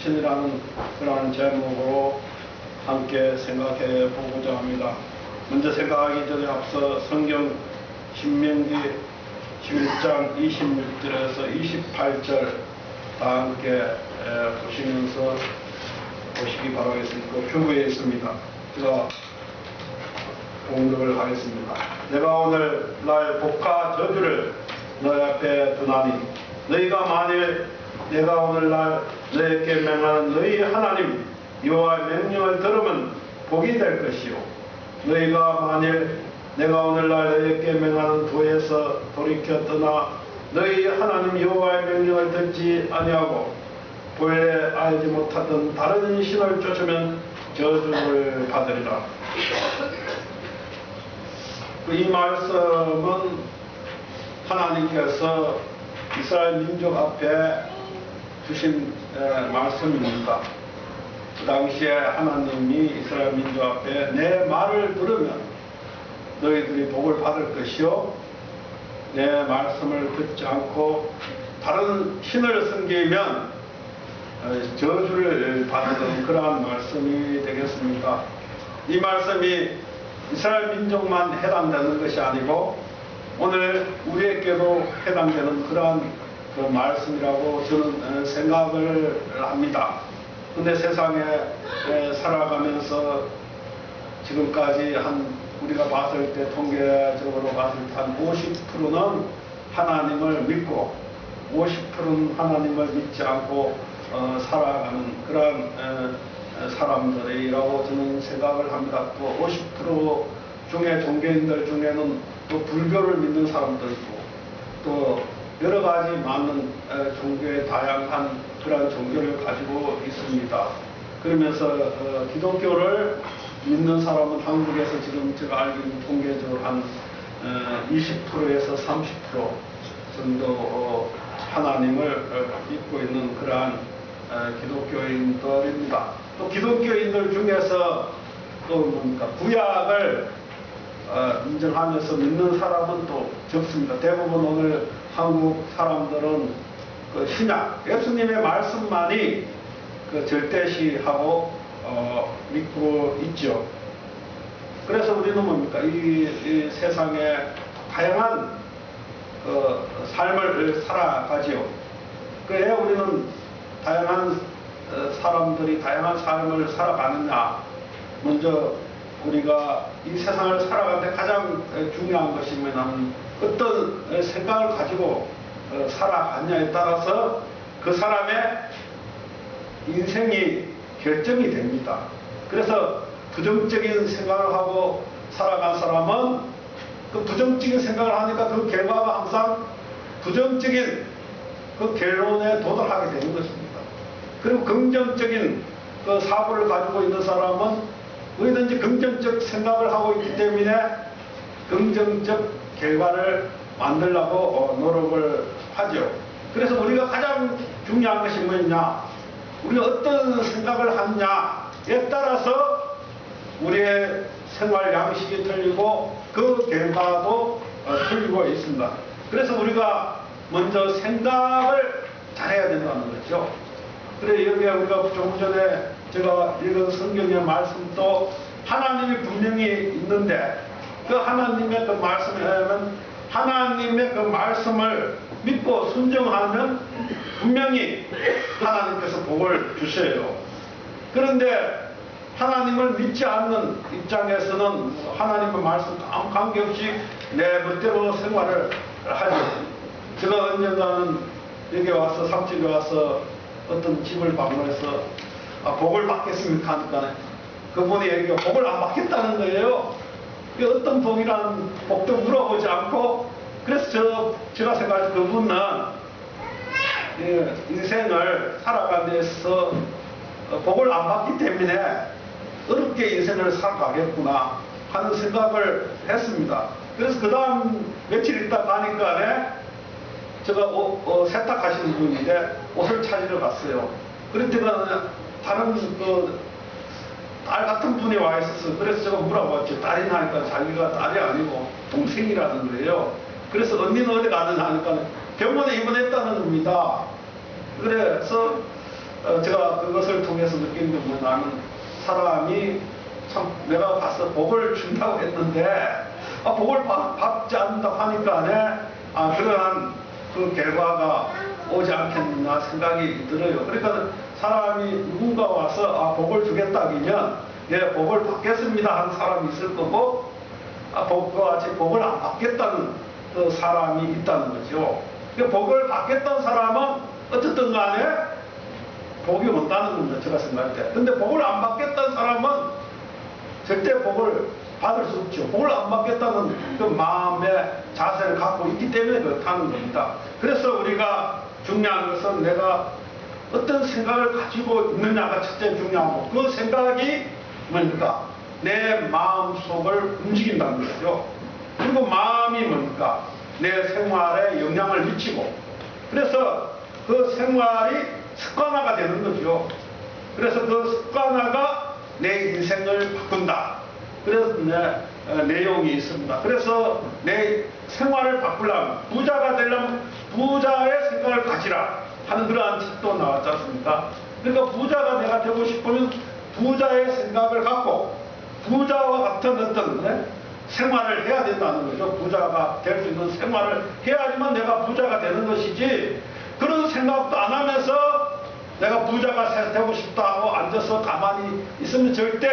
부친이라는 그런 제목으로 함께 생각해 보고자 합니다. 먼저 생각하기 전에 앞서 성경 신명기 11장 26절에서 28절 다 함께 보시면서 보시기 바라겠습니다. 그 표부에 있습니다. 제가 공독을 하겠습니다. 내가 오늘 나의 복과 저주를 너희 앞에 두나니 너희가 만일 내가 오늘날 너희에게 명하는 너희 하나님 여호와의 명령을 들으면 복이 될 것이요 너희가 만일 내가 오늘날 너희에게 명하는 도에서 돌이켜 떠나 너희 하나님 여호와의 명령을 듣지 아니하고 본래 알지 못하던 다른 신을 쫓으면 저주를 받으리라. 이 말씀은 하나님께서 이스라엘 민족 앞에 주신 말씀입니다. 그 당시에 하나님이 이스라엘 민족 앞에 내 말을 들으면 너희들이 복을 받을 것이요 내 말씀을 듣지 않고 다른 신을 섬기면 저주를 받는 그러한 말씀이 되겠습니다. 이 말씀이 이스라엘 민족만 해당되는 것이 아니고 오늘 우리에게도 해당되는 그러한 그 말씀이라고 저는 생각을 합니다. 근데 세상에 살아가면서 지금까지 우리가 봤을 때 통계적으로 봤을 때 한 50%는 하나님을 믿고 50%는 하나님을 믿지 않고 살아가는 그런 사람들이라고 저는 생각을 합니다. 또 50% 중에 종교인들 중에는 또 불교를 믿는 사람도 있고 또 여러 가지 많은 종교의 다양한 그런 종교를 가지고 있습니다. 그러면서 기독교를 믿는 사람은 한국에서 지금 제가 알기로는 통계적으로 한 20%에서 30% 정도 하나님을 믿고 있는 그러한 기독교인들입니다. 또 기독교인들 중에서 또 뭡니까 구약을 인정하면서 믿는 사람은 또 적습니다. 대부분 오늘 한국 사람들은 그 신약 예수님의 말씀만이 그 절대시하고 믿고 있죠. 그래서 우리는 뭡니까 이 세상에 다양한 삶을 살아가지요. 그래 우리는 다양한 사람들이 다양한 삶을 살아가느냐. 먼저 우리가 이 세상을 살아가는데 가장 중요한 것이 뭐냐면 어떤 생각을 가지고 살아가느냐에 따라서 그 사람의 인생이 결정이 됩니다. 그래서 부정적인 생각을 하고 살아간 사람은 그 부정적인 생각을 하니까 그 결과가 항상 부정적인 그 결론에 도달하게 되는 것입니다. 그리고 긍정적인 그 사고를 가지고 있는 사람은 어디든지 긍정적 생각을 하고 있기 때문에 긍정적 결과를 만들려고 노력을 하죠. 그래서 우리가 가장 중요한 것이 뭐냐? 우리가 어떤 생각을 하느냐에 따라서 우리의 생활 양식이 틀리고 그 결과도 틀리고 있습니다. 그래서 우리가 먼저 생각을 잘해야 된다는 거죠. 그래 여기에 우리가 조금 전에 제가 읽은 성경의 말씀도 하나님이 분명히 있는데 그 하나님의 그 말씀에 의하면 하나님의 그 말씀을 믿고 순종하면 분명히 하나님께서 복을 주셔요. 그런데 하나님을 믿지 않는 입장에서는 하나님의 말씀 아무 관계없이 내 멋대로 생활을 하죠. 제가 언젠가는 여기 와서 삼집에 와서 어떤 집을 방문해서 복을 받겠습니까 하니까 그분이 얘기가 복을 안 받겠다는 거예요. 어떤 복이란 복도 물어보지 않고 그래서 제가 생각할 때 그분은 인생을 살아가는 데서 복을 안 받기 때문에 어렵게 인생을 살아가겠구나 하는 생각을 했습니다. 그래서 그 다음 며칠 있다 가니까 제가 세탁하시는 분인데 옷을 찾으러 갔어요. 그럴 때가 다른 딸 같은 분이 와 있었어요. 그래서 제가 물어봤죠. 딸이 나니까 자기가 딸이 아니고 동생이라는 거예요. 그래서 언니는 어디 가느냐 하니까 병원에 입원했다는 겁니다. 그래서 제가 그것을 통해서 느낀 게 뭐냐면 사람이 참 내가 봐서 복을 준다고 했는데 복을 받지 않는다고 하니까 그러한 그 결과가 오지 않겠나 생각이 들어요. 그러니까 사람이 누군가 와서 복을 주겠다 하면 복을 받겠습니다 하는 사람이 있을 거고 복과 같이 복을 안 받겠다는 그 사람이 있다는 거죠. 복을 받겠다는 사람은 어쨌든 간에 복이 온다는 겁니다. 제가 생각할 때. 근데 복을 안 받겠다는 사람은 절대 복을 받을 수 없죠. 복을 안 받겠다는 그 마음의 자세를 갖고 있기 때문에 그렇다는 겁니다. 그래서 우리가 중요한 것은 내가 어떤 생각을 가지고 있느냐가 첫째 중요하고 그 생각이 뭡니까? 내 마음속을 움직인다는 거죠. 그리고 마음이 뭡니까? 내 생활에 영향을 미치고 그래서 그 생활이 습관화가 되는 거죠. 그래서 그 습관화가 내 인생을 바꾼다. 그래서 내용이 있습니다. 그래서 내 생활을 바꾸려면 부자가 되려면 부자의 생각을 가지라 하는 그러한 책도 나왔지 않습니까? 그러니까 부자가 내가 되고 싶으면 부자의 생각을 갖고 부자와 같은 어떤 생활을 해야 된다는 거죠. 부자가 될 수 있는 생활을 해야지만 내가 부자가 되는 것이지 그런 생각도 안 하면서 내가 부자가 되고 싶다고 앉아서 가만히 있으면 절대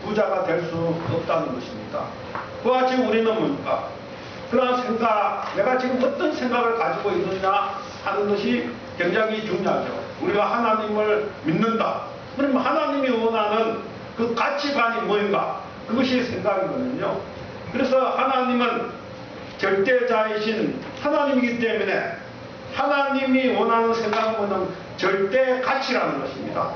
부자가 될 수 없다는 것입니다. 그와 같이 우리는 뭡니까? 그러한 생각, 내가 지금 어떤 생각을 가지고 있느냐 하는 것이 굉장히 중요하죠. 우리가 하나님을 믿는다. 그러면 하나님이 원하는 그 가치관이 뭔가? 그것이 생각이거든요. 그래서 하나님은 절대자이신 하나님이기 때문에 하나님이 원하는 생각은 뭐냐면 절대 가치라는 것입니다.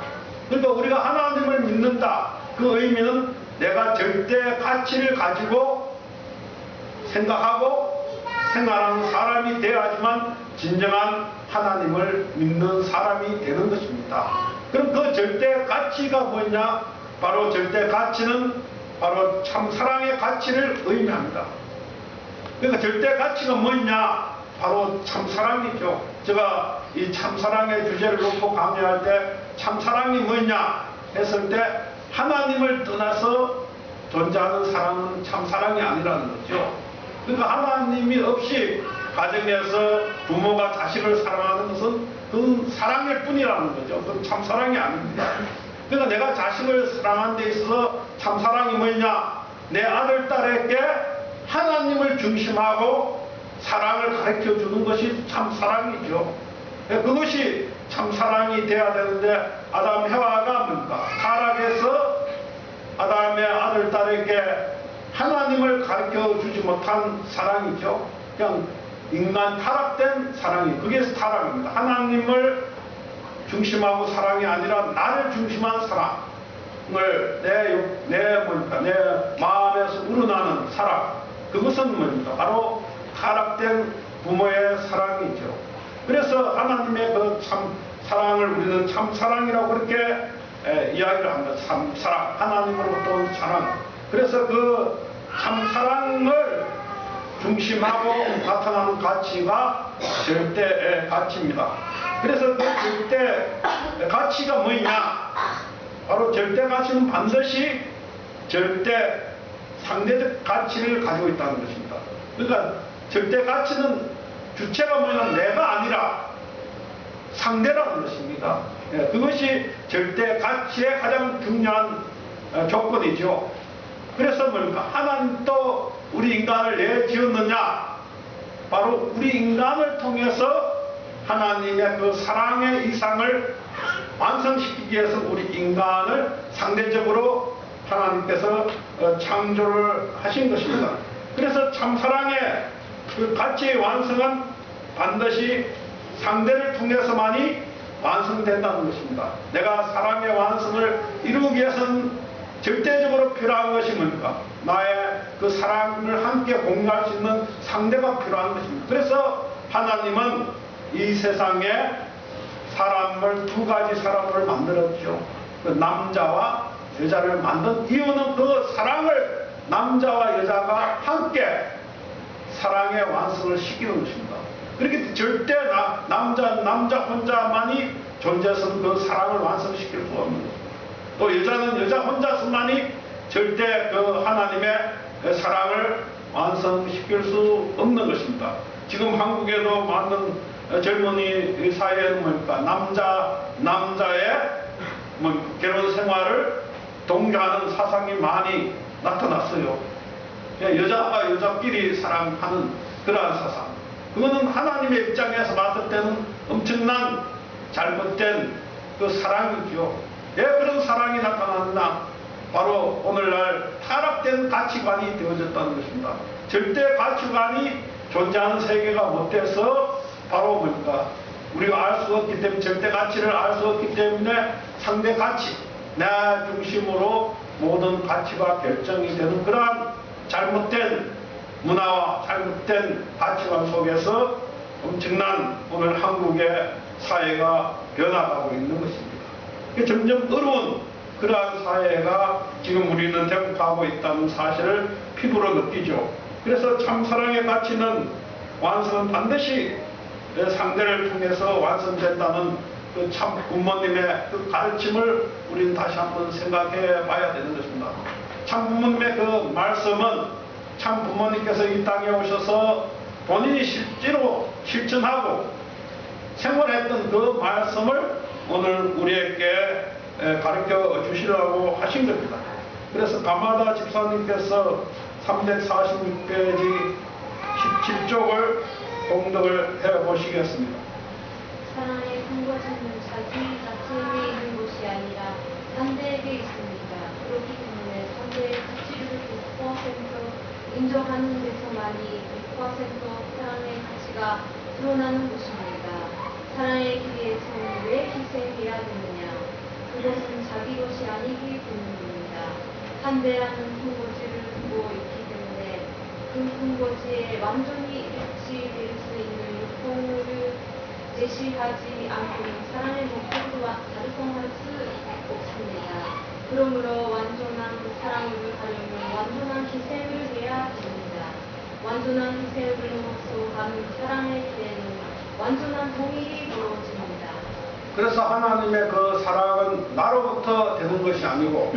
그러니까 우리가 하나님을 믿는다. 그 의미는 내가 절대 가치를 가지고 생각하고 생활하는 사람이 되어야지만 진정한 하나님을 믿는 사람이 되는 것입니다. 그럼 그 절대 가치가 뭐냐? 바로 절대 가치는 바로 참 사랑의 가치를 의미합니다. 그러니까 절대 가치가 뭐냐? 바로 참사랑이죠. 제가 이 참사랑의 주제를 놓고 강의할 때 참사랑이 뭐냐 했을 때 하나님을 떠나서 존재하는 사랑은 참사랑이 아니라는 거죠. 그러니까 하나님이 없이 가정에서 부모가 자식을 사랑하는 것은 그건 사랑일 뿐이라는 거죠. 그건 참사랑이 아닙니다. 그러니까 내가 자식을 사랑하는 데 있어서 참사랑이 뭐냐? 내 아들, 딸에게 하나님을 중심하고 사랑을 가르쳐 주는 것이 참사랑이죠. 그것이 참사랑이 돼야 되는데 아담 해와가 뭡니까? 타락해서 아담의 아들, 딸에게 하나님을 가르쳐 주지 못한 사랑이죠. 그냥 인간 타락된 사랑이 그게 타락입니다. 하나님을 중심하고 사랑이 아니라 나를 중심한 사랑을 내 마음에서 우러나는 사랑 그것은 뭡니까? 바로 타락된 부모의 사랑이죠. 그래서 하나님의 그 참 사랑을 우리는 참 사랑이라고 그렇게 이야기를 합니다. 참 사랑, 하나님으로부터 온 사랑. 그래서 그 참 사랑을 중심하고 나타나는 가치가 절대 가치입니다. 그래서 그 절대 가치가 뭐냐? 바로 절대 가치는 반드시 절대 상대적 가치를 가지고 있다는 것입니다. 그러니까 절대 가치는 주체가 뭐냐면 내가 아니라 상대라는 것입니다. 그것이 절대 가치의 가장 중요한 조건이죠. 그래서 뭡니까? 하나님도 우리 인간을 왜 지었느냐? 바로 우리 인간을 통해서 하나님의 그 사랑의 이상을 완성시키기 위해서 우리 인간을 상대적으로 하나님께서 창조를 하신 것입니다. 그래서 참사랑의 그 가치의 완성은 반드시 상대를 통해서만이 완성된다는 것입니다. 내가 사랑의 완성을 이루기 위해서는 절대적으로 필요한 것이 뭡니까? 나의 그 사랑을 함께 공유할 수 있는 상대가 필요한 것입니다. 그래서 하나님은 이 세상에 사람을 두 가지 사람을 만들었죠. 그 남자와 여자를 만든 이유는 그 사랑을 남자와 여자가 함께 사랑의 완성을 시키는 것입니다. 그렇게 절대 남자 혼자만이 존재에서는 그 사랑을 완성시킬 수 없는 것. 또 여자는 여자 혼자서만이 절대 그 하나님의 사랑을 완성시킬 수 없는 것입니다. 지금 한국에도 많은 젊은이 사회에는 뭡니까? 남자의 결혼 생활을 동조하는 사상이 많이 나타났어요. 여자가 여자끼리 사랑하는 그러한 사상. 그거는 하나님의 입장에서 봤을 때는 엄청난 잘못된 그 사랑이죠. 왜 그런 사랑이 나타났나? 바로 오늘날 타락된 가치관이 되어졌다는 것입니다. 절대 가치관이 존재하는 세계가 못돼서 바로 뭡니까? 우리가 알 수 없기 때문에, 절대 가치를 알 수 없기 때문에 상대 가치, 나 중심으로 모든 가치가 결정이 되는 그러한 잘못된 문화와 잘못된 가치관 속에서 엄청난 오늘 한국의 사회가 변화하고 있는 것입니다. 점점 어려운 그러한 사회가 지금 우리는 대국하고 있다는 사실을 피부로 느끼죠. 그래서 참사랑의 가치는 완성은 반드시 상대를 통해서 완성된다는 그 참 부모님의 그 가르침을 우리는 다시 한번 생각해 봐야 되는 것입니다. 참 부모님의 그 말씀은 참 부모님께서 이 땅에 오셔서 본인이 실제로 실천하고 생활했던 그 말씀을 오늘 우리에게 가르쳐 주시라고 하신 겁니다. 그래서 가마다 집사님께서 346페이지 17쪽을 공독을 해 보시겠습니다. 사랑의 근거지는 자기 자체에 있는 것이 아니라 상대에게 있습니다. 그렇기 때문에 상대의 가치를 100% 인정하는 데서만이 100% 사랑의 가치가 드러나는 것입니다. 사랑의 길에서는 왜 희생해야 되느냐? 그것은 자기 것이 아니기 때문입니다. 상대라는 근거지를 두고 있기 때문에 그 근거지에 완전히 일치될 수 있는 요건을 제시하지 않고는 사랑의 목적과 달성할 수 없습니다. 그러므로 완전한 사랑을 하려면 완전한 희생을 해야 됩니다. 완전한 희생을 넘어서 하는 사랑의 길에는 완전한 동일이 벌어집니다. 그래서 하나님의 그 사랑은 나로부터 되는 것이 아니고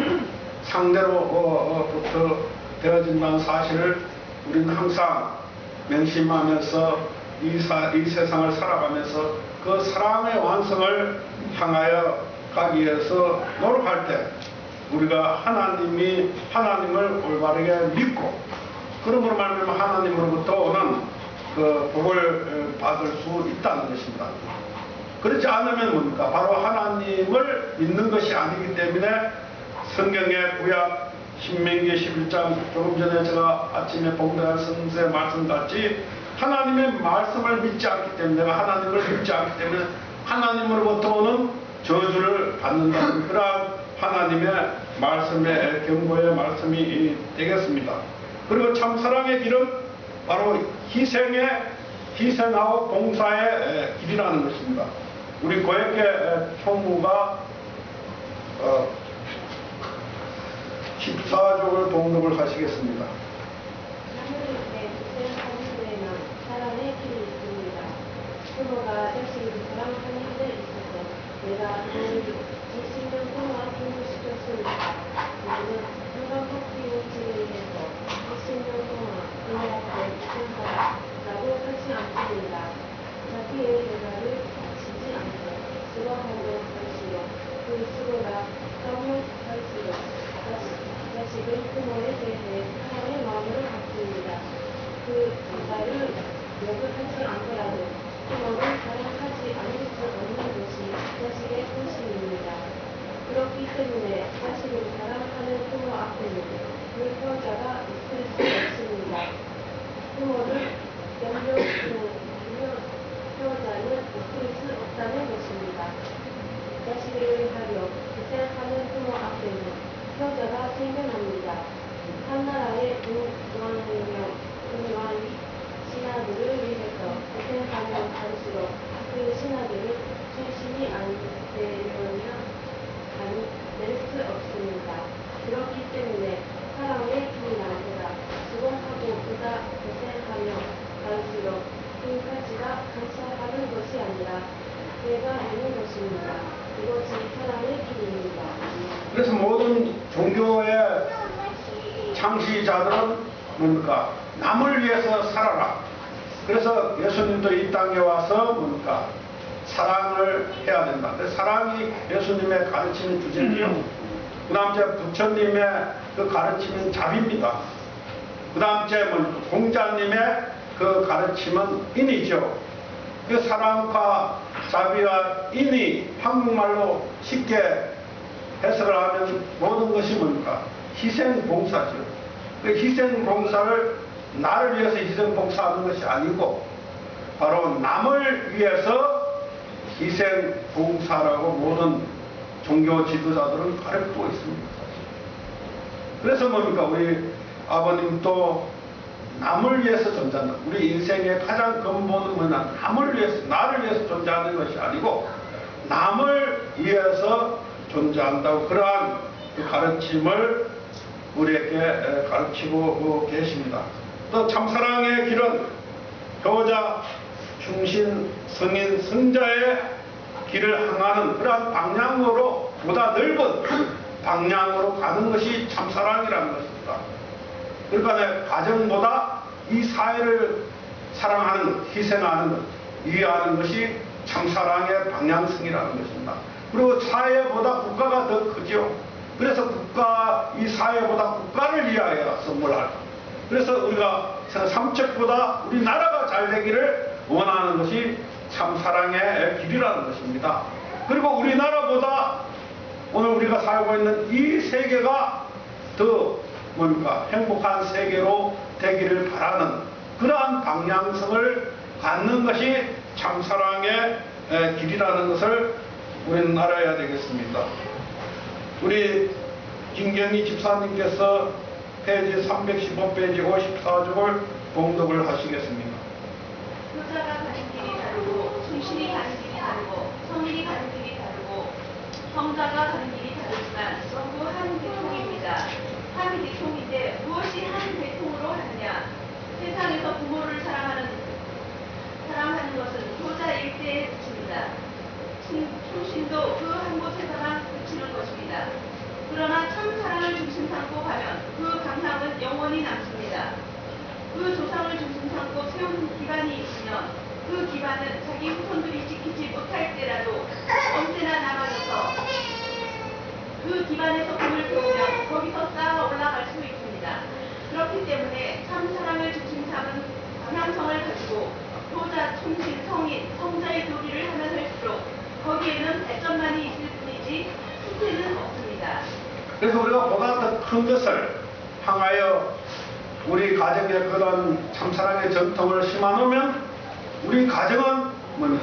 상대로부터 되어진다는 사실을 우리는 항상 명심하면서 이 세상을 살아가면서 그 사랑의 완성을 향하여 가기 위해서 노력할 때 우리가 하나님을 올바르게 믿고 그러므로 말하면 하나님으로부터 오는 그 복을 받을 수 있다는 것입니다. 그렇지 않으면 뭡니까? 바로 하나님을 믿는 것이 아니기 때문에 성경의 구약 신명기 11장 조금 전에 제가 아침에 봉독한 선생의 말씀같이 하나님의 말씀을 믿지 않기 때문에 내가 하나님을 믿지 않기 때문에 하나님으로부터 오는 저주를 받는다는 그러한 하나님의 말씀의 경고의 말씀이 되겠습니다. 그리고 참사랑의 길은 바로 희생하고 봉사의 길이라는 것입니다. 우리 고액회 총무가 14쪽을 봉독을 하시겠습니다. 사랑의 길이 있습니다. 부모가 자식을 사랑하는 일에 있어서 내가 그를 20년 동안 공부시켰습니다. 나는 한강 학교 진행해서 20년 동안 부모한테 고생하라고 하지 않습니다. 자기의 대가를 바치지 않고 수고하며 살수록 그 수고가 쌓여 갈수록 자식은 부모에 대해 사랑의 마음을 갖습니다. 그 대가를 요구하지 않더라도 부모를 사랑하지 않을 수 없는 것이 자식의 본심입니다. 그렇기 때문에 자식을 사랑하는 부모 앞에는 불효자가 있을 수 없습니다. 부모를 염려하는 효자는 있을 수 없다는 것입니다. 자식을 위하여 희생하는 부모 앞에는 효자가 생겨납니다. 한 나라의 군왕이 신하들을 위해서 희생하며 갈수록 그 신하들은 출신이 안 되려면 낼 수 없습니다. 그렇기 때문에 사랑의 길이 나보다 수고하고 보다 고생하며 갈수록 그 가치가 감사하는 것이 아니라 내가 되는 것입니다. 종교의 창시자들은 뭡니까? 남을 위해서 살아라. 그래서 예수님도 이 땅에 와서 뭡니까? 사랑을 해야 된다. 사랑이 예수님의 가르치는 주제지요. 그 다음 제 부처님의 그 가르침은 자비입니다. 그 다음 제 공자님의 그 가르침은 인이죠. 그 사랑과 자비와 인이 한국말로 쉽게 해석을 하면 모든 것이 뭡니까? 희생봉사죠. 그 희생봉사를 나를 위해서 희생봉사하는 것이 아니고 바로 남을 위해서 희생봉사라고 모든 종교 지도자들은 가르치고 있습니다. 그래서 뭡니까? 우리 아버님도 남을 위해서 존재한다. 우리 인생의 가장 근본은 뭐냐? 남을 위해서, 나를 위해서 존재하는 것이 아니고 남을 위해서 존재한다고 그러한 그 가르침을 우리에게 가르치고 계십니다. 또 참사랑의 길은 효자, 충신, 성인, 성자의 길을 향하는 그러한 방향으로 보다 넓은 방향으로 가는 것이 참사랑이라는 것입니다. 그러니까 가정보다 이 사회를 사랑하는, 희생하는, 이해하는 것이 참사랑의 방향성이라는 것입니다. 그리고 사회보다 국가가 더 크죠. 그래서 이 사회보다 국가를 위하여 선물할. 그래서 우리가 삼척보다 우리나라가 잘 되기를 원하는 것이 참사랑의 길이라는 것입니다. 그리고 우리나라보다 오늘 우리가 살고 있는 이 세계가 더 행복한 세계로 되기를 바라는 그러한 방향성을 갖는 것이 참사랑의 길이라는 것을 우리는 알아야 되겠습니다. 우리 김경희 집사님께서 페이지 315페이지 54쪽을 봉독을 하시겠습니다. 효자가 가는 길이 다르고 충신이 가는 길이 다르고 성인이 가는 길이 다르고 성자가 가는 길이 다르지만 전부 한 대통입니다. 한 대통인데 무엇이 한 대통으로 하느냐? 세상에서 부모를 사랑하는 것은 효자 일대에 그칩니다. 충신도 그 한 곳에서만 그치는 것입니다. 그러나 참 사랑을 중심 삼고 가면 그 강상은 영원히 남습니다. 그 조상을 중심 삼고 세운 기반이 있으면 그 기반은 자기 후손들이 지키지 못할 때라도 언제나 남아져서 그 기반에서 공을 배우면 거기서 쌓아 올라갈 수 있습니다. 그렇기 때문에 참 사랑을 중심 삼은 방향성을 가지고 효자, 충신, 성인, 성자의 교리를 하면 할수록 거기에는 발전만이 있을 뿐이지 후퇴는 없습니다. 그래서 우리가 보다 더 큰 것을 향하여 우리 가정에 그런 참사랑의 전통을 심어놓으면 우리 가정은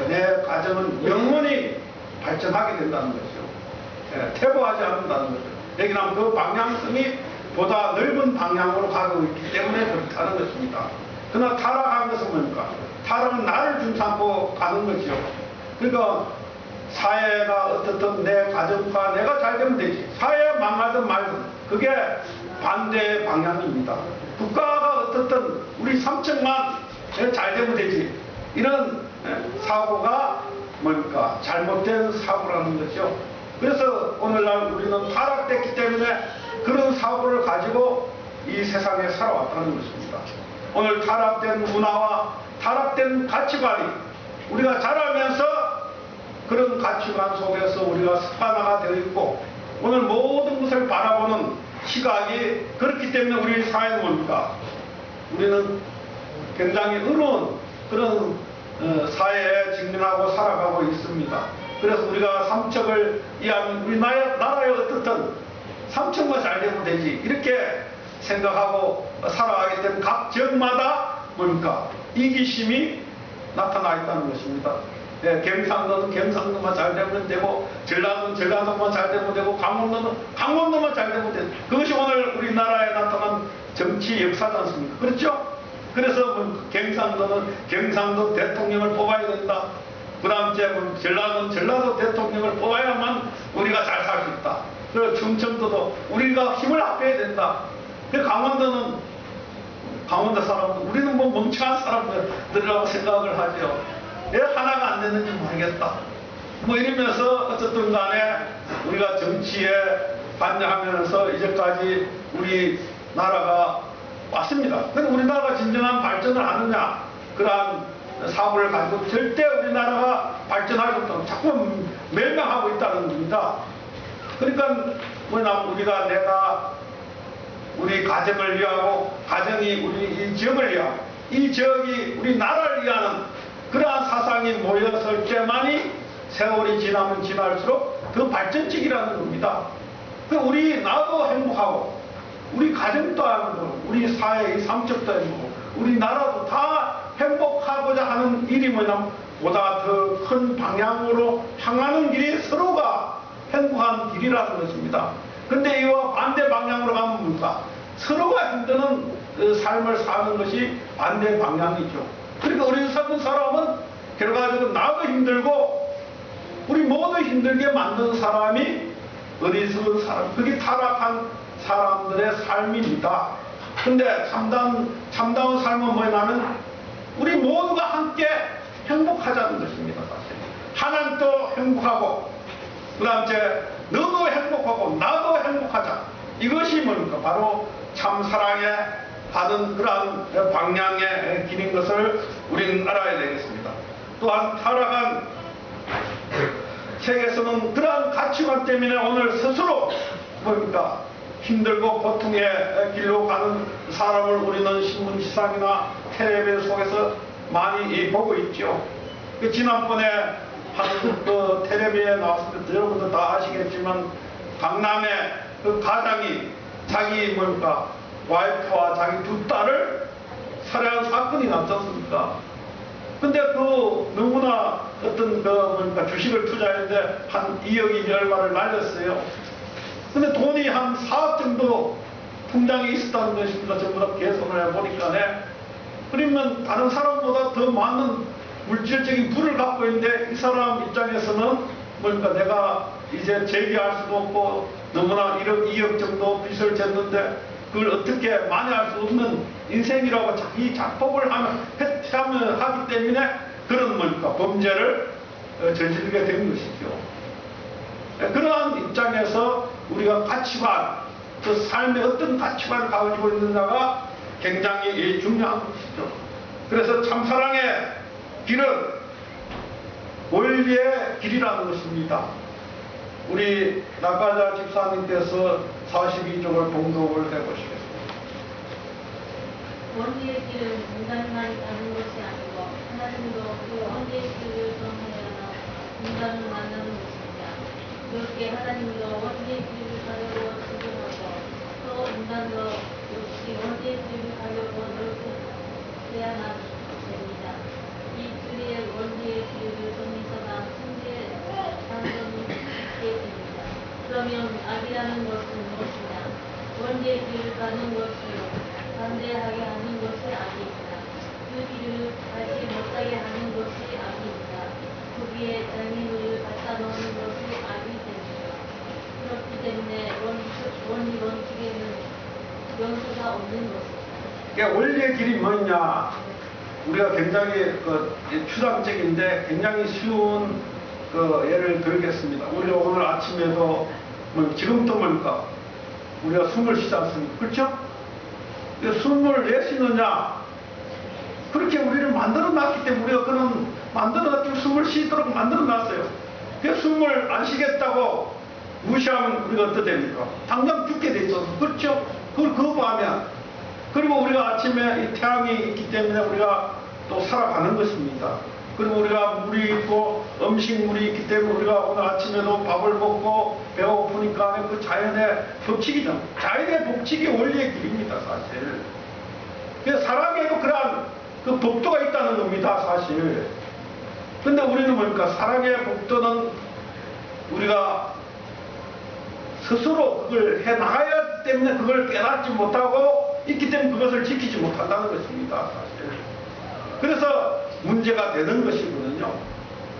내 가정은 영원히 발전하게 된다는 것이죠. 퇴보하지 않는다는 거죠. 여기는 그 방향성이 보다 넓은 방향으로 가고 있기 때문에 그렇다는 것입니다. 그러나 타락한 것은 뭡니까? 타락은 나를 중심삼고 가는 것이죠. 그러니까 사회가 어떻든 내 가정과 내가 잘 되면 되지. 사회가 망하든 말든 그게 반대의 방향입니다. 국가가 어떻든 우리 삼척만 잘 되면 되지. 이런 사고가 뭡니까? 잘못된 사고라는 것이죠. 그래서 오늘날 우리는 타락됐기 때문에 그런 사고를 가지고 이 세상에 살아왔다는 것입니다. 오늘 타락된 문화와 타락된 가치관이 우리가 자라면서 그런 가치관 속에서 우리가 습관화가 되어 있고 오늘 모든 것을 바라보는 시각이 그렇기 때문에 우리 사회는 뭡니까? 우리는 굉장히 어려운 그런 사회에 직면하고 살아가고 있습니다. 그래서 우리가 삼척을 이해하면 우리 나라에 어떻든 삼척만 잘 되면 되지 이렇게 생각하고 살아가기 때문에 각 지역마다 뭡니까? 이기심이 나타나 있다는 것입니다. 경상도는 경상도만 잘 되면 되고 전라도는 전라도만 잘 되면 되고 강원도는 강원도만 잘 되면 되고 그것이 오늘 우리나라에 나타난 정치 역사지 않습니까? 그렇죠? 그래서 경상도는 경상도 대통령을 뽑아야 된다. 그 다음 전라도는 전라도 대통령을 뽑아야만 우리가 잘 살 수 있다. 그리고 충청도도 우리가 힘을 합해야 된다. 강원도는 강원도 사람들 우리는 멍청한 사람들이라고 생각을 하죠. 왜 하나가 안 됐는지 모르겠다. 이러면서 어쨌든 간에 우리가 정치에 관여하면서 이제까지 우리 나라가 왔습니다. 근데 우리나라가 진정한 발전을 하느냐, 그러한 사고를 가지고 절대 우리나라가 발전할 수 없다고 자꾸 멸망하고 있다는 겁니다. 그러니까 우리가 내가 우리 가정을 위하고, 가정이 우리 이 지역을 위하고, 이 지역이 우리 나라를 위하는 그러한 사상이 모였을 때만이 세월이 지나면 지날수록 더 발전적이라는 겁니다. 우리 나도 행복하고, 우리 가정도 행복하고, 우리 사회의 삼척도 행복하고, 우리 나라도 다 행복하고자 하는 일이 뭐냐면 보다 더 큰 방향으로 향하는 길이 서로가 행복한 길이라는 것입니다. 근데 이와 반대 방향으로 가면 뭡니까? 서로가 힘드는 그 삶을 사는 것이 반대 방향이죠. 그러니까 우리 사는 사람은 결과적으로 나도 힘들고 우리 모두 힘들게 만든 사람이 어리석은 사람, 그게 타락한 사람들의 삶입니다. 근데 참다운 삶은 뭐냐면 우리 모두가 함께 행복하자는 것입니다. 사실 하나님도 행복하고, 그 다음에 너도 행복하고 나도 행복하자, 이것이 뭡니까? 바로 참사랑에 가는 그러한 방향의 길인 것을 우리는 알아야 되겠습니다. 또한 타락한 세계에서는 그러한 가치관 때문에 오늘 스스로 뭡니까? 힘들고 고통의 길로 가는 사람을 우리는 신문 시상이나 텔레비전 속에서 많이 보고 있죠. 지난번에 한 텔레비에 나왔을 때 여러분들 다 아시겠지만 강남에 그 가장이 자기 와이프와 자기 두 딸을 살해한 사건이 났지 않습니까? 근데 너무나 어떤 주식을 투자했는데 한 2억이 얼마를 날렸어요. 근데 돈이 한 4억 정도 통장에 있었다는 것입니다. 전부 다 계산을 해보니까. 그러면 다른 사람보다 더 많은 물질적인 부를 갖고 있는데 이 사람 입장에서는 내가 이제 재기할 수도 없고 너무나 1억, 2억 정도 빚을 졌는데 그걸 어떻게 만회할 수 없는 인생이라고 자기 자폭을 하기 때문에 그런 범죄를 저지르게 된 것이죠. 그러한 입장에서 우리가 가치관, 그 삶의 어떤 가치관을 가지고 있느냐가 굉장히 중요한 것이죠. 그래서 참사랑의 길은 원리의 길이라는 것입니다. 우리 나가자 집사님께서 42쪽을 봉독을 해보시겠습니다. 원리의 길은 인간만 가는 것이 아니고 하나님도 그 원리의 길을 정하여라 인간을 만나는 것입니다. 그렇게 하나님도 원리의 길을 가려고 지도하고 또 인간도 역시 원리의 길을 가려고 노력해야 합니다. 이 둘의 원리의 길을 정해서만 승리의 단점이 있게 됩니다. 그러면 악이라는 것은 무엇이냐? 원리의 길을 가는 것이요 반대하게 하는 것이 악입니다. 그 길을 가지 못하게 하는 것이 악입니다. 거기에 장애물을 갖다 놓는 것이 악이 됩니다. 그렇기 때문에 원리 원칙에는 용서가 없는 것입니다. 원리의 길이 뭐냐? 우리가 굉장히 추상적인데 굉장히 쉬운 예를 들겠습니다. 우리가 오늘 아침에도 지금부터 우리가 숨을 쉬지 않습니까? 그렇죠? 숨을 왜 쉬느냐? 그렇게 우리를 만들어 놨기 때문에 우리가 그런 만들어놨기 숨을 쉬도록 만들어 놨어요. 그 숨을 안 쉬겠다고 무시하면 우리가 어떻게 됩니까? 당장 죽게 돼 있어서. 그렇죠? 그걸 거부하면. 그리고 우리가 아침에 이 태양이 있기 때문에 우리가 또 살아가는 것입니다. 그리고 우리가 물이 있고 음식물이 있기 때문에 우리가 오늘 아침에도 밥을 먹고 배가 고프니까 그 자연의 법칙이죠. 자연의 법칙이 원리의 길입니다, 사실. 그래서 사랑에도 그러한 그 법도가 있다는 겁니다, 사실. 근데 우리는 뭡니까? 사랑의 법도는 우리가 스스로 그걸 해 나가야 하기 때문에 그걸 깨닫지 못하고 있기 때문에 그것을 지키지 못한다는 것입니다, 사실. 그래서 문제가 되는 것이거든요.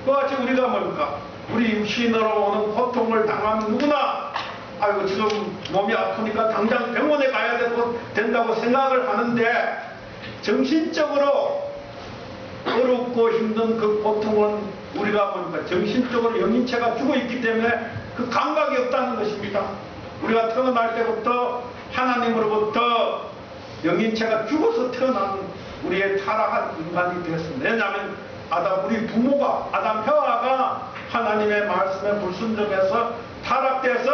그와 같이 우리가 뭡니까? 우리 육신으로 오는 고통을 당하면 누구나 아이고 지금 몸이 아프니까 당장 병원에 가야 된다고 생각을 하는데 정신적으로 어렵고 힘든 그 고통은 우리가 뭡니까? 정신적으로 영인체가 죽어 있기 때문에 그 감각이 없다는 것입니다. 우리가 우리가 태어날 때부터 하나님으로부터 영인체가 죽어서 태어난 우리의 타락한 인간이 되었습니다. 왜냐하면 우리 부모가 아담 해와가 하나님의 말씀에 불순종해서 타락돼서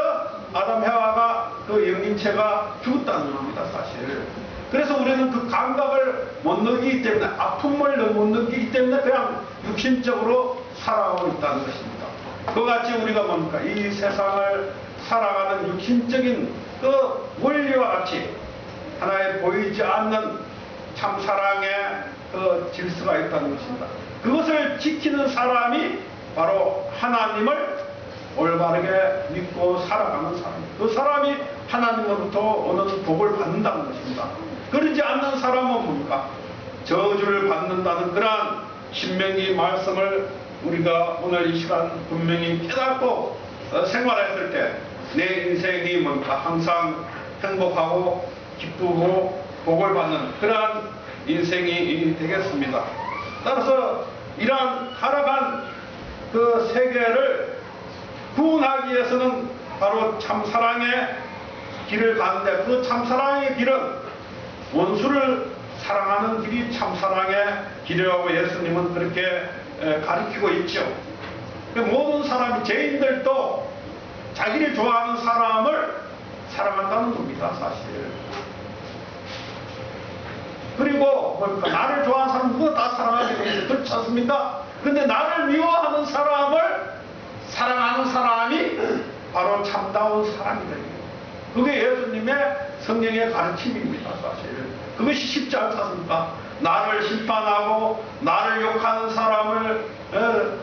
아담 해와가 그 영인체가 죽었다는 겁니다, 사실. 그래서 우리는 그 감각을 못 느끼기 때문에, 아픔을 못 느끼기 때문에 그냥 육신적으로 살아가고 있다는 것입니다. 그같이 우리가 뭡니까? 이 세상을 살아가는 육신적인 그 원리와 같이 하나의 보이지 않는 참 사랑의 그 질서가 있다는 것입니다. 그것을 지키는 사람이 바로 하나님을 올바르게 믿고 살아가는 사람입니다. 그 사람이 하나님으로부터 오는 복을 받는다는 것입니다. 그러지 않는 사람은 뭡니까? 저주를 받는다는 그러한 신명기 말씀을 우리가 오늘 이 시간 분명히 깨닫고 생활했을 때 내 인생이 뭡니까? 항상 행복하고 기쁘고 복을 받는 그러한 인생이 되겠습니다. 따라서 이러한 타락한 그 세계를 구원하기 위해서는 바로 참사랑의 길을 가는데, 그 참사랑의 길은 원수를 사랑하는 길이 참사랑의 길이라고 예수님은 그렇게 가르치고 있죠. 모든 사람이, 죄인들도 자기를 좋아하는 사람을 사랑한다는 겁니다, 사실. 그리고 뭡니까? 나를 좋아하는 사람 누가 다 사랑하게 되어 있어요. 그렇지 않습니까? 근데 나를 미워하는 사람을 사랑하는 사람이 바로 참다운 사람이다. 그게 예수님의 성경의 가르침입니다, 사실. 그것이 쉽지 않지 않습니까? 나를 심판하고 나를 욕하는 사람을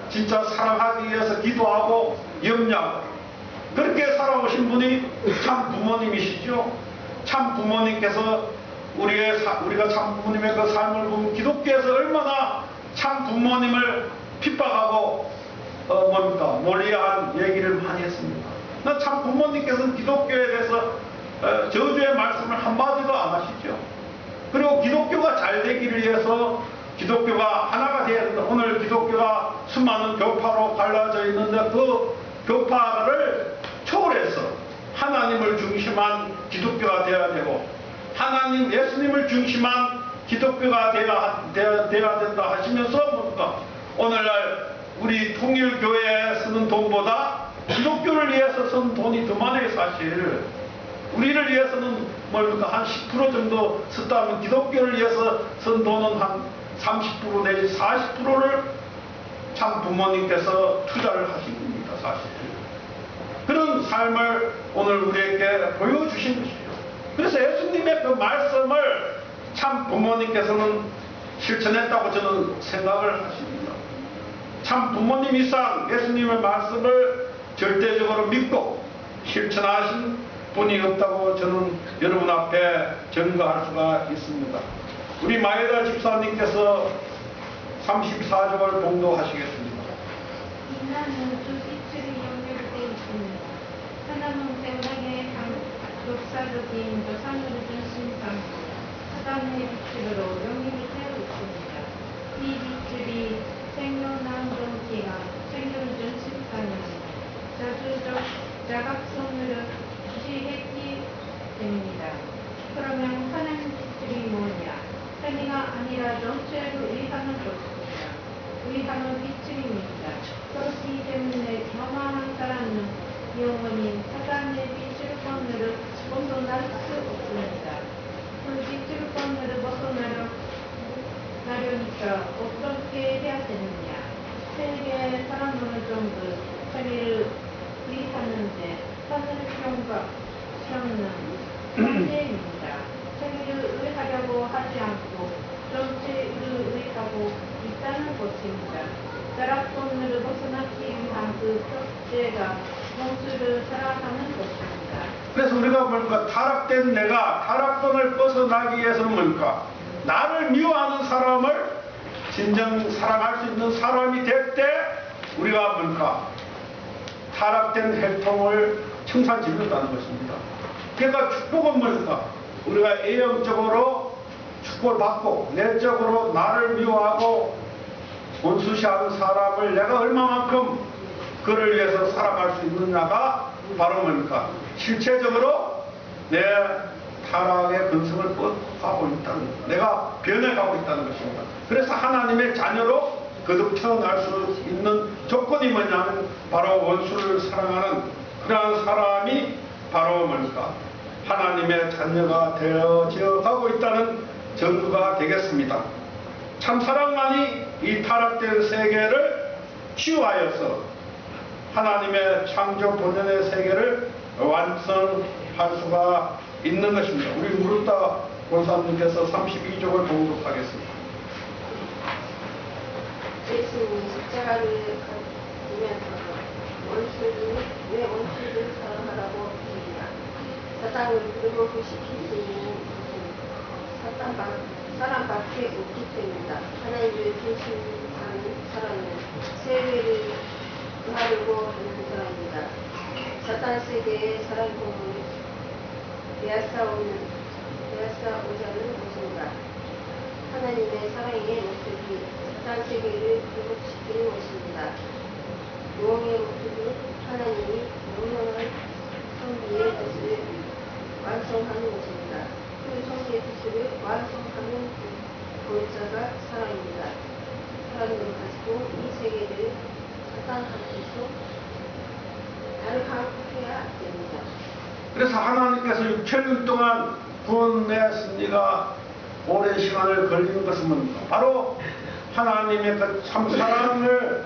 진짜 사랑하기 위해서 기도하고 염려하고, 그렇게 살아오신 분이 참 부모님이시죠. 참 부모님께서 우리가 참 부모님의 그 삶을 보면 기독교에서 얼마나 참 부모님을 핍박하고 뭡니까? 몰리한 얘기를 많이 했습니다. 참 부모님께서는 기독교에 대해서 저주의 말씀을 한마디도 안 하시죠. 그리고 기독교가 잘 되기를 위해서 기독교가 하나가 되어야 된다. 오늘 기독교가 수많은 교파로 갈라져 있는데 그 교파를 초월해서 하나님을 중심한 기독교가 되어야 되고, 하나님 예수님을 중심한 기독교가 되어야 된다 하시면서 뭡니까? 오늘날 우리 통일교회에 쓰는 돈보다 기독교를 위해서 쓴 돈이 더 많아요, 사실. 우리를 위해서는 뭡니까? 한 10% 정도 썼다면 기독교를 위해서 쓴 돈은 한 30% 내지 40%를 참 부모님께서 투자를 하신 겁니다, 사실. 그런 삶을 오늘 우리에게 보여주신 것이죠. 그래서 예수님의 그 말씀을 참 부모님께서는 실천했다고 저는 생각을 하십니다. 참 부모님 이상 예수님의 말씀을 절대적으로 믿고 실천하신 분이 없다고 저는 여러분 앞에 증거할 수가 있습니다. 우리 마에다 집사님께서 34절을 봉독하시겠습니다. 인간은 두 빛으로 연결되어 있습니다. 하나는 생명의 역사적인 조상으로 중심 삼고 사단의 빛으로 영역이 되어 있습니다. 이 빛들이 생명나는 기간, 생명을 중심하는 자주적 자각성으로 지식했기 때문이다. 그러면 하나님 빛들이 뭐냐? 생이가 아니라 전체를 의하는 것입니다. 의하는 빛입니다. 그렇기 때문에 영원한 사람은 영원히 사단의 빛을 건너려 벗어날 수 없습니다. 그 빛을 건너려 벗어나려니까 어떻게 해야 되느냐? 세계의 사람 어느 정도 자기를 의하는데 하늘 평가는 문제입니다. 자기를 의하려고 하지 않고 전체를 의하고 있다는 것입니다. 자락돈으로 벗어나기 위한 그 첫째가 원수를 사랑하는 것입니다. 그래서 우리가 뭡니까? 타락된 내가 타락돈을 벗어나기 위해서는 뭡니까? 나를 미워하는 사람을 진정 사랑할 수 있는 사람이 될 때 우리가 뭡니까? 타락된 혈통을 청산짓는다는 것입니다. 그러니까 축복은 뭡니까? 우리가 A형적으로 축복을 받고 내적으로 나를 미워하고 원수시하는 사람을 내가 얼마만큼 그를 위해서 살아갈 수 있느냐가 바로 뭡니까? 실체적으로 내 타락의 근성을 뻗어가고 있다는 것, 내가 변해가고 있다는 것입니다. 그래서 하나님의 자녀로 거듭 태어날 수 있는 조건이 뭐냐면 바로 원수를 사랑하는 그러한 사람이 바로 뭡니까? 하나님의 자녀가 되어져 가고 있다는 증거가 되겠습니다. 참 사랑만이 이 타락된 세계를 치유하여서 하나님의 창조 본연의 세계를 완성할 수가 있는 것입니다. 우리 무르다 권사님께서 32쪽을 봉독하겠습니다. 예수님이 십자가를 지면서 왜 원수를 사랑하라고 하느냐. 사단을 불복시킬 수 있는 사람밖에 없기 때문이다. 하나님을 중심하는 사람은 세계를 구하려고 하는 사람입니다. 사단 세계의 사랑 공을 되앗아오자는 것입니다. 하나님의 사랑의 모습이 사단 세계를 회복시키는 것입니다. 무언의 모습이 하나님이 영원한 성비의 뜻을 완성하는 것입니다. 그 성비의 뜻을 완성하는 보혜자가 사랑입니다. 사랑을 가지고 이 세계를 사단 앞에서 나르하여야 됩니다. 그래서 하나님께서 6천년 동안 구원의 승리가 오랜 시간을 걸리는 것은 뭡니까? 바로 하나님의 그 참사랑을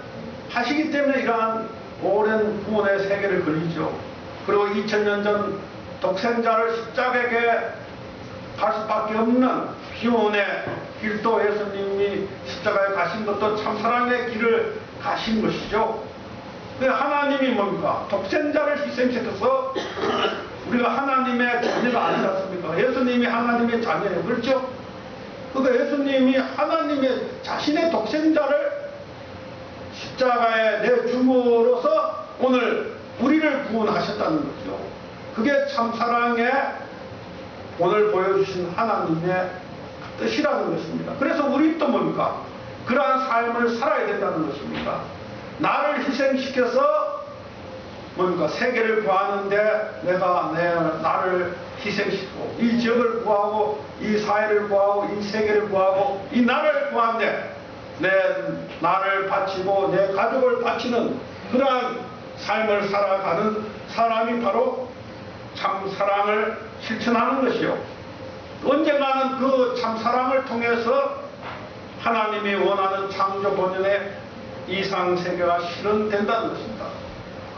하시기 때문에 이러한 오랜 구원의 세계를 걸리죠. 그리고 2000년 전 독생자를 십자가에 갈 수밖에 없는 비운의 길도 예수님이 십자가에 가신 것도 참사랑의 길을 가신 것이죠. 하나님이 뭡니까? 독생자를 희생시켜서 우리가 하나님의 자녀가 아니지 않습니까? 예수님이 하나님의 자녀예요. 그렇죠? 그러니까 예수님이 하나님의 자신의 독생자를 십자가에 내줌으로써 오늘 우리를 구원하셨다는 거죠. 그게 참사랑의 오늘 보여주신 하나님의 뜻이라는 것입니다. 그래서 우리 또 뭡니까? 그러한 삶을 살아야 된다는 것입니다. 나를 희생시켜서 뭡니까? 세계를 구하는데 내가 나를 희생시키고 이 지역을 구하고 이 사회를 구하고 이 세계를 구하고 이 나라를 구하는데 내 나를 바치고 내 가족을 바치는 그러한 삶을 살아가는 사람이 바로 참사랑을 실천하는 것이요. 언젠가는 그 참사랑을 통해서 하나님이 원하는 창조 본연의 이상세계가 실현된다는 것입니다.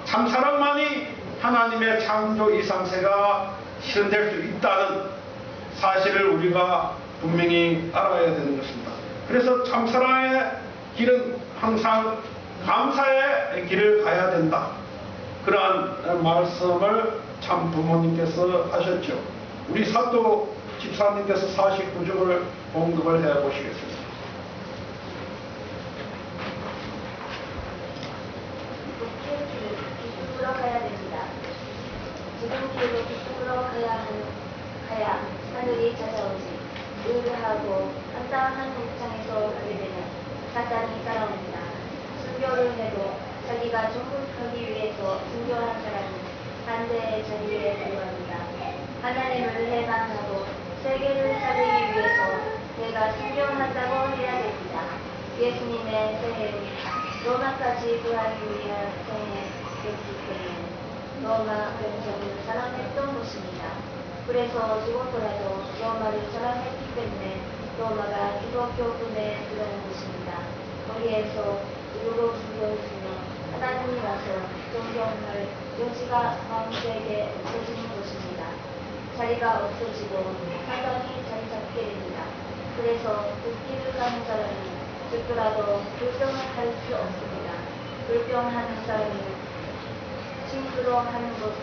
참사랑만이 하나님의 창조 이상세계가 실현될 수 있다는 사실을 우리가 분명히 알아야 되는 것입니다. 그래서 참사랑의 길은 항상 감사의 길을 가야 된다. 그러한 말씀을 참 부모님께서 하셨죠. 우리 사도 집사님께서 49쪽을 봉독을 해 보시겠습니다. 기쁨으로 가야 됩니다. 지금 길로 기쁨으로 가야 하늘이 찾아오지. 의뢰하고 한땅한 목장에서 가게 되면 사단이 따라옵니다. 순교를 해도 자기가 정복하기 위해서 순교한 사람은 반대의 자리에 들어갑니다. 하나님을 해방하고 세계를 살리기 위해서 내가 순교한다고 해야 됩니다. 예수님의 생애는 로마까지 구하기 위한 생애였기 때문에 로마 병정을 사랑했던 것입니다. 그래서 죽었더라도 로마를 사랑했기 때문에 로마가 기독교군에 들어온 것입니다. 거기에서 유로 순교했으며 하나님이 와서 존경할 여지가 마음속에 없어지는 것입니다. 자리가 없어지고 사단이 자리 잡게 됩니다. 그래서 그 길을 가는 사람이 죽더라도 불평을 할 수 없습니다. 불평하는 사람이 징그러워하는 것이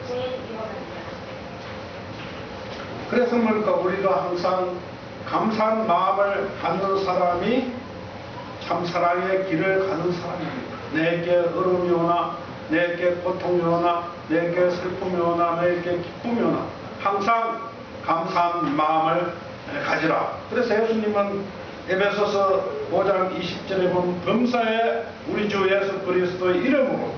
제일 위험합니다. 그래서 뭡니까? 우리가 항상 감사한 마음을 갖는 사람이 참사랑의 길을 가는 사람입니다. 내게 어려움이 오나 내게 고통이 오나 내게 슬픔이 오나 내게 기쁨이 오나 항상 감사한 마음을 가지라. 그래서 예수님은 에베소서 5장 20절에 보면 범사에 우리 주 예수 그리스도의 이름으로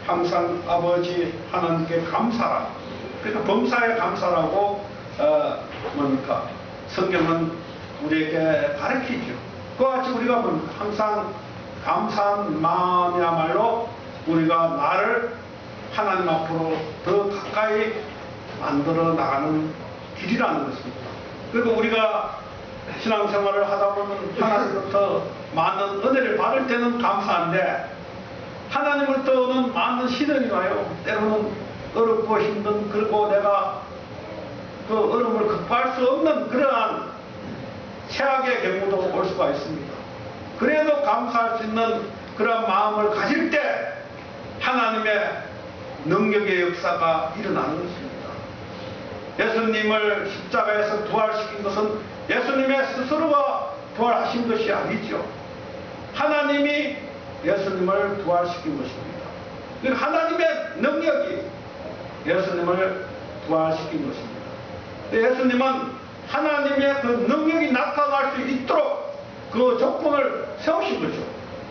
항상 아버지 하나님께 감사라. 그러니까 범사에 감사라고 뭡니까? 성경은 우리에게 가르치죠. 그와 같이 우리가 뭡니까? 항상 감사한 마음이야말로 우리가 나를 하나님 앞으로 더 가까이 만들어 나가는 길이라는 것입니다. 그리고 우리가 신앙생활을 하다 보면 하나님부터 많은 은혜를 받을 때는 감사한데 하나님으로부터는 많은 시련이 와요. 때로는 어렵고 힘든, 그리고 내가 그 어려움을 극복할 수 없는 그러한 최악의 경우도 올 수가 있습니다. 그래도 감사할 수 있는 그런 마음을 가질 때 하나님의 능력의 역사가 일어나는 것입니다. 예수님을 십자가에서 부활시킨 것은 예수님의 스스로가 부활하신 것이 아니죠. 하나님이 예수님을 부활시킨 것입니다. 그러니까 하나님의 능력이 예수님을 부활시킨 것입니다. 예수님은 하나님의 그 능력이 나타날 수 있도록 그 조건을 세우신 거죠.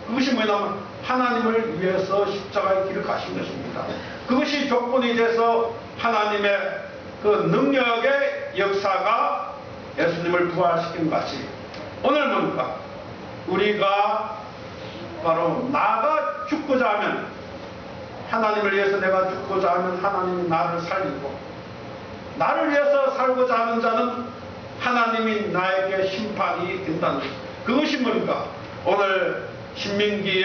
그것이 뭐냐면 하나님을 위해서 십자가의 길을 가신 것입니다. 그것이 조건이 돼서 하나님의 그 능력의 역사가 예수님을 부활시킨 것이 오늘 뭡니까? 우리가 바로 나가 죽고자 하면 하나님을 위해서 내가 죽고자 하면 하나님이 나를 살리고 나를 위해서 살고자 하는 자는 하나님이 나에게 심판이 된다는 것. 그것이 뭡니까? 오늘 신명기에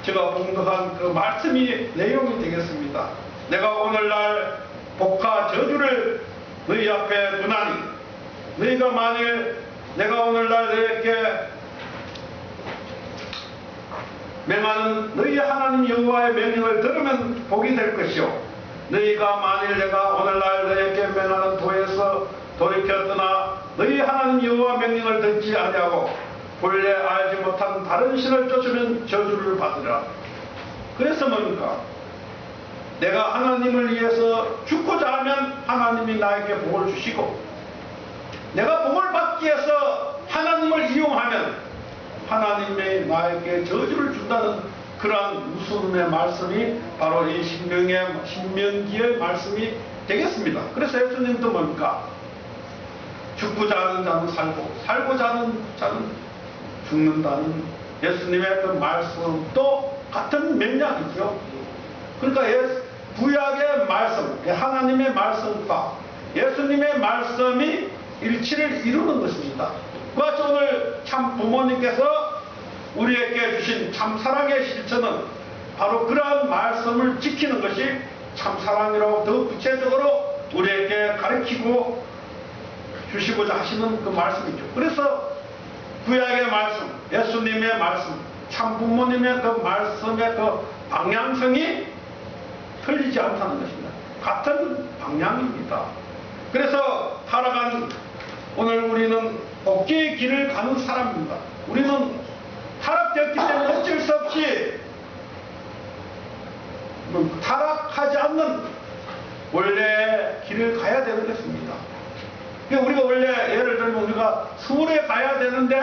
제가 봉독한 그 말씀이 내용이 되겠습니다. 내가 오늘날 복과 저주를 너희 앞에 무난히 너희가 만일 내가 오늘날 너희에게 명하는 너희 하나님 여호와의 명령을 들으면 복이 될 것이요 너희가 만일 내가 오늘날 너희에게 명하는 도에서 돌이켜 떠나 너희 하나님 여호와 명령을 듣지 아니하고 본래 알지 못한 다른 신을 쫓으면 저주를 받으라. 그래서 뭡니까? 내가 하나님을 위해서 죽고자 하면 하나님이 나에게 복을 주시고 내가 복을 받기 위해서 하나님을 이용하면 하나님이 나에게 저주를 준다는 그러한 무서움의 말씀이 바로 이 신명기의 말씀이 되겠습니다. 그래서 예수님도 뭡니까? 죽고자 하는 자는 살고 살고자 하는 자는 죽는다는 예수님의 그 말씀도 같은 맥락이죠. 그러니까 구약의 말씀, 하나님의 말씀과 예수님의 말씀이 일치를 이루는 것입니다. 그와 같이 오늘 참 부모님께서 우리에게 주신 참 사랑의 실천은 바로 그러한 말씀을 지키는 것이 참 사랑이라고 더 구체적으로 우리에게 가르치고 주시고자 하시는 그 말씀이죠. 그래서 구약의 말씀, 예수님의 말씀, 참 부모님의 그 말씀의 그 방향성이 틀리지 않다는 것입니다. 같은 방향입니다. 그래서 살아간 오늘 우리는 복귀의 길을 가는 사람입니다. 우리는 타락되었기 때문에 어쩔 수 없이 타락하지 않는 원래 길을 가야 되는 것입니다. 우리가 원래 예를 들면 우리가 서울에 가야 되는데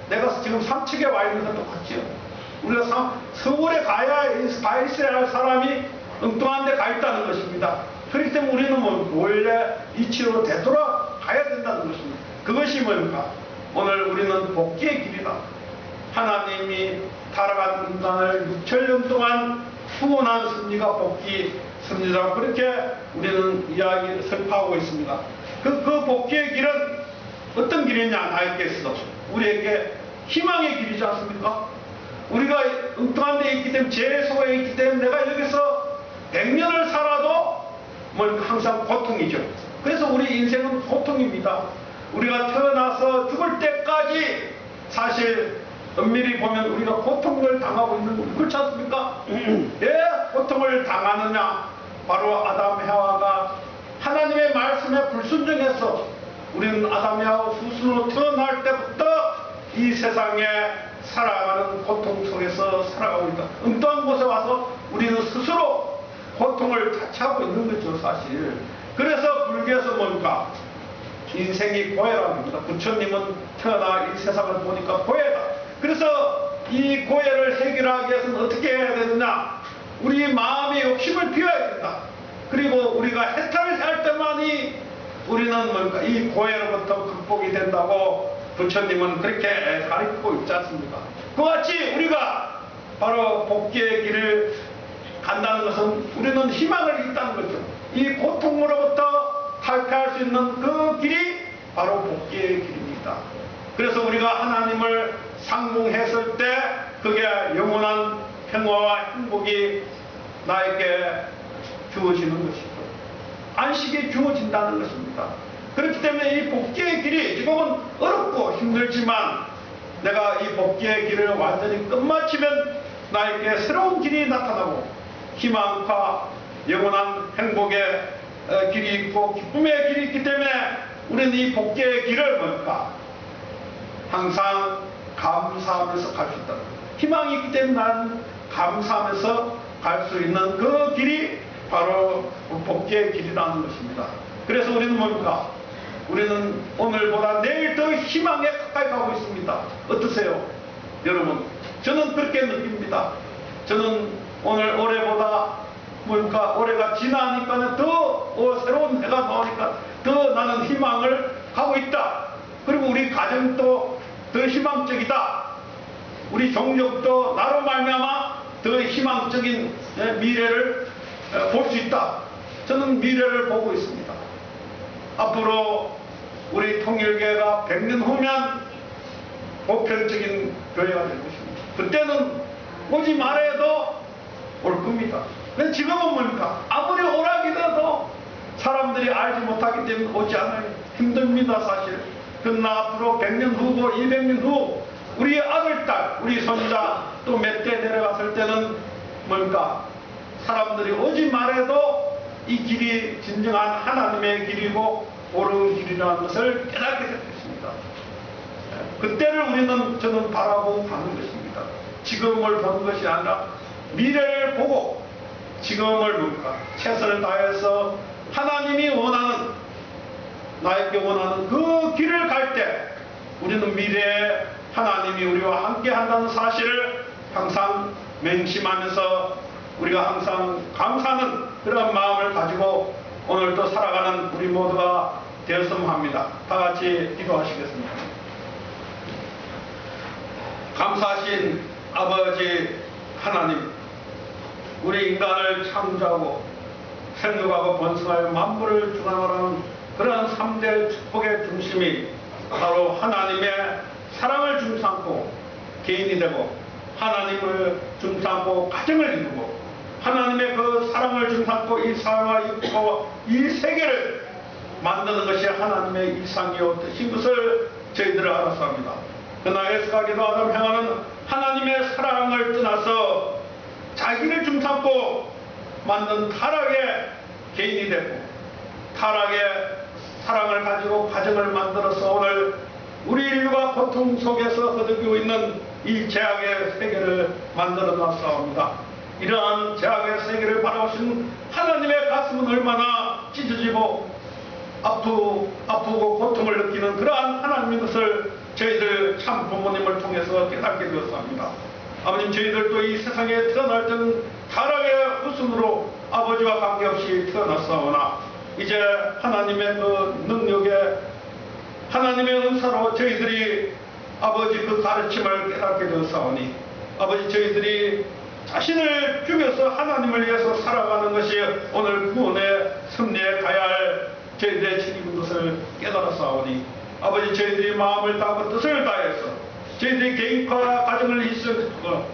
내가 지금 삼척에 와 있는 것도 똑같지요. 우리가 서울에 가야 있어야 할 사람이 엉뚱한 데 가 있다는 것입니다. 그렇기 때문에 우리는 원래 이치로 되돌아가야 된다는 것입니다. 그것이 뭡니까? 오늘 우리는 복귀의 길이다. 하나님이 타락한 인간을 6천년 동안 후원한 섭리가 복귀 섭리라고 그렇게 우리는 이야기를 설파하고 있습니다. 그 복귀의 길은 어떤 길이냐? 나에게서 우리에게 희망의 길이지 않습니까? 우리가 엉뚱한 데 있기 때문에 죄 속에 있기 때문에 내가 여기서 100년을 살아도 항상 고통이죠. 그래서 우리 인생은 고통입니다. 우리가 태어나서 죽을 때까지 사실 엄밀히 보면 우리가 고통을 당하고 있는 거 그렇지 않습니까? 왜 고통을 당하느냐? 바로 아담 해와가 하나님의 말씀에 불순종해서 우리는 아담 해와 스스로 태어날 때부터 이 세상에 살아가는 고통 속에서 살아가고 있다. 엉뚱한 곳에 와서 우리는 스스로 고통을 자처하고 있는 거죠, 사실. 그래서 불교에서 뭡니까? 인생이 고해라고 합니다. 부처님은 태어나 이 세상을 보니까 고해다. 그래서 이 고해를 해결하기 위해서는 어떻게 해야 되느냐? 우리 마음의 욕심을 비워야 된다. 그리고 우리가 해탈을 할 때만이 우리는 뭔가 이 고해로부터 극복이 된다고 부처님은 그렇게 가르치고 있지 않습니까? 그와 같이 우리가 바로 복귀의 길을 간다는 것은 우리는 희망을 있다는 거죠. 이 고통으로부터 탈피할 수 있는 그 길이 바로 복귀의 길입니다. 그래서 우리가 하나님을 상봉했을 때 그게 영원한 평화와 행복이 나에게 주어지는 것이죠. 안식이 주어진다는 것입니다. 그렇기 때문에 이 복귀의 길이 지금은 어렵고 힘들지만 내가 이 복귀의 길을 완전히 끝마치면 나에게 새로운 길이 나타나고 희망과 영원한 행복의 길이 있고 기쁨의 길이 있기 때문에 우리는 이 복귀의 길을 뭘까? 항상 감사하면서 갈 수 있다. 희망이 있기 때문에 나는 감사하면서 갈 수 있는 그 길이 바로 복귀의 길이라는 것입니다. 그래서 우리는 뭡니까? 우리는 오늘보다 내일 더 희망에 가까이 가고 있습니다. 어떠세요? 여러분, 저는 그렇게 느낍니다. 저는 오늘 올해보다 뭡니까? 올해가 지나니까 더 새로운 해가 나오니까 더 나는 희망을 가고 있다. 그리고 우리 가정도 더 희망적이다. 우리 종족도 나로 말미암아 더 희망적인 미래를 볼 수 있다. 저는 미래를 보고 있습니다. 앞으로 우리 통일교회가 100년 후면 보편적인 교회가 될 것입니다. 그때는 오지 말아도 올 겁니다. 근데 지금은 뭡니까? 아무리 오라기라도 사람들이 알지 못하기 때문에 오지 않아요. 힘듭니다, 사실. 그러나 앞으로 100년 후고 200년 후 우리 아들, 딸, 우리 손자 또 몇 대 내려갔을 때는 뭡니까? 사람들이 오지 말아도 이 길이 진정한 하나님의 길이고 옳은 길이라는 것을 깨닫게 될 것입니다. 그때를 저는 바라보고 가는 것입니다. 지금을 보는 것이 아니라 미래를 보고 지금을 뭡니까? 최선을 다해서 하나님이 원하는, 나에게 원하는 그 길을 갈 때 우리는 미래에 하나님이 우리와 함께 한다는 사실을 항상 맹심하면서 우리가 항상 감사하는 그런 마음을 가지고 오늘도 살아가는 우리 모두가 되었으면 합니다. 다 같이 기도하시겠습니다. 감사하신 아버지 하나님, 우리 인간을 창조하고 생육하고 번성하여 만물을 주관하라는 그런 3대 축복의 중심이 바로 하나님의 사랑을 중삼고 개인이 되고 하나님을 중삼고 가정을 이루고 하나님의 그 사랑을 중삼고 이 사회와 이 세계를 만드는 것이 하나님의 일상이요 뜻인 것을 저희들은 알았습니다. 그러나 에스가 기도하며 행하는 하나님의 사랑을 떠나서 자기를 중삼고 만든 타락의 개인이 되고 타락의 사랑을 가지고 가정을 만들어서 오늘 우리 인류가 고통 속에서 허덕이고 있는 이 죄악의 세계를 만들어 놨사옵니다. 이러한 죄악의 세계를 바라보신 하나님의 가슴은 얼마나 찢어지고 아프고 고통을 느끼는 그러한 하나님인 것을 저희들 참 부모님을 통해서 깨닫게 되었습니다. 아버님, 저희들도 이 세상에 태어날 때는 타락의 후손으로 아버지와 관계없이 태어났사오나 이제 하나님의 그 능력에 하나님의 은사로 저희들이 아버지 그 가르침을 깨닫게 되었사오니 아버지, 저희들이 자신을 죽여서 하나님을 위해서 살아가는 것이 오늘 구원의 승리에 가야 할 저희들의 책임인 것을 깨달았사오니 아버지, 저희들이 마음을 다하고 뜻을 다해서 저희들이 개인과 가정을 희생하고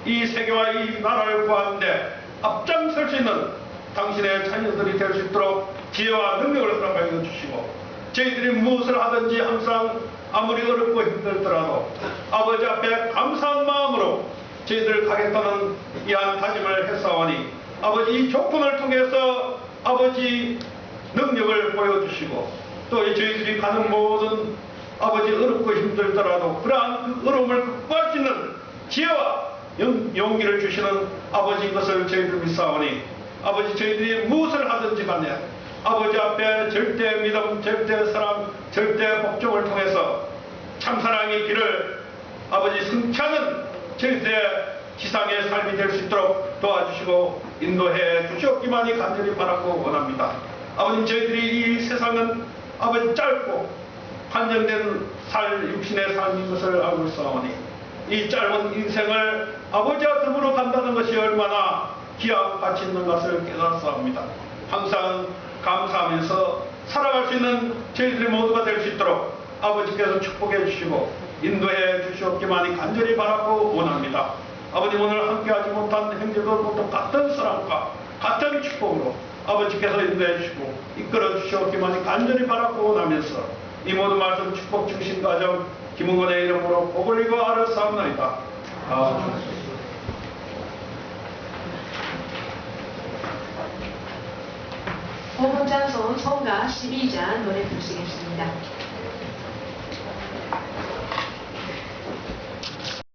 이 세계와 이 나라를 구하는데 앞장설 수 있는 당신의 자녀들이 될 수 있도록 지혜와 능력을 허락하여 주시고 저희들이 무엇을 하든지 항상 아무리 어렵고 힘들더라도 아버지 앞에 감사한 마음으로 저희들 가겠다는 이한 다짐을 했사오니 아버지, 이 조건을 통해서 아버지 능력을 보여주시고 또 저희들이 가는 모든 아버지 어렵고 힘들더라도 그러한 그 어려움을 극복할 수 있는 지혜와 용기를 주시는 아버지인 것을 저희들 믿사오니 아버지, 저희들이 무엇을 하든지 간에 아버지 앞에 절대 믿음, 절대 사랑, 절대 복종을 통해서 참사랑의 길을 아버지 승차하는 저희들의 지상의 삶이 될 수 있도록 도와주시고 인도해 주시옵기만이 간절히 바라고 원합니다. 아버님, 저희들이 이 세상은 아버지 짧고 한정된 육신의 삶인 것을 알고 있사오니 이 짧은 인생을 아버지와 더불어 간다는 것이 얼마나 귀한 가치 있는 것을 깨달았사옵니다. 항상 감사하면서 살아갈 수 있는 저희들이 모두가 될 수 있도록 아버지께서 축복해 주시고 인도해 주시옵기만이 간절히 바라고 원합니다. 아버님, 오늘 함께하지 못한 형제들도 같은 사랑과 같은 축복으로 아버지께서 인도해 주시고 이끌어 주시옵기만이 간절히 바라고 원하면서 이 모든 말씀 축복 중심 가정 김은권의 이름으로 복 올리고 아뢰사옵나이다. 아멘. 오분장성 성가 12장 노래 부르시겠습니다.